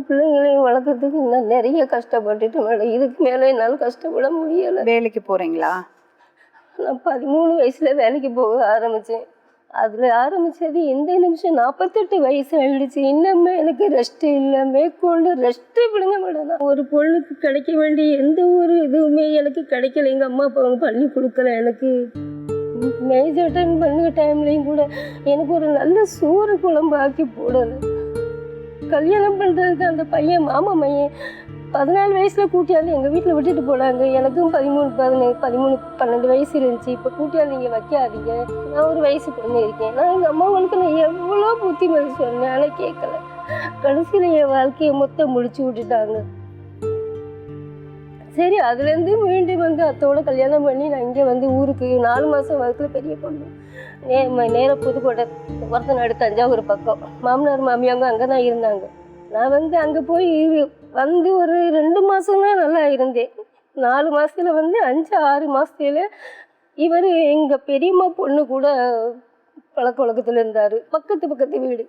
பிள்ளைங்களையும் வளர்க்கறதுக்கு நான் நிறைய கஷ்டப்பட்டுட்டேன் மேடம். இதுக்கு மேலே என்னால் கஷ்டப்பட முடியலை. வேலைக்கு போறீங்களா? நான் 13 வயசுல வேலைக்கு போக ஆரம்பித்தேன். அதில் ஆரம்பித்தது இந்த நிமிஷம் 48 வயசு ஆகிடுச்சு. இன்னுமே எனக்கு ரெஸ்ட்டு இல்லை. மேற்கொண்டு ரெஸ்ட்டு விடுங்க மேடம். நான் ஒரு பொண்ணுக்கு கிடைக்க வேண்டிய எந்த ஒரு இதுவுமே எனக்கு கிடைக்கல. எங்கள் அம்மா அப்பா அவங்க பண்ணி கொடுக்கல. எனக்கு மேஜர் அட்டன் பண்ண டைம்லேயும் கூட எனக்கு ஒரு நல்ல சோறு குழம்பு ஆக்கி போடலை. கல்யாணம் பண்ணுறதுக்கு அந்த பையன் மாமா பையன் 14 வயசில் கூட்டியாந்து எங்கள் வீட்டில் விட்டுட்டு போனாங்க. எனக்கும் 12 வயசு இருந்துச்சு. இப்போ கூட்டியாந்து இங்கே வைக்காதீங்க, நான் ஒரு வயசு பொண்ணு இருக்கேன். நான் எங்கள் அம்மாவுக்கு நான் எவ்வளோ புத்திமதி சொன்னேன், ஆனால் கேட்கல. கடைசியில் என் வாழ்க்கையை மொத்தம் முடிச்சு விட்டுட்டாங்க. சரி, அதுலேருந்து மீண்டும் வந்து அத்தோட கல்யாணம் பண்ணி நான் இங்கே வந்து ஊருக்கு 4 மாதம் வயசுல பெரிய பொண்ணு நேராக புதுக்கோட்டை ஒருத்தநாடு தஞ்சாவூர் பக்கம் மாமனார் மாமியாங்க அங்கே தான் இருந்தாங்க. நான் வந்து அங்கே போய் வந்து ஒரு 2 மாதம் தான் நல்லா இருந்தேன். 4 மாதத்துல வந்து 5-6 மாதத்துல இவர் எங்கள் பெரியம்மா பொண்ணு கூட பழக்க வழக்கத்தில் இருந்தார். பக்கத்து வீடு.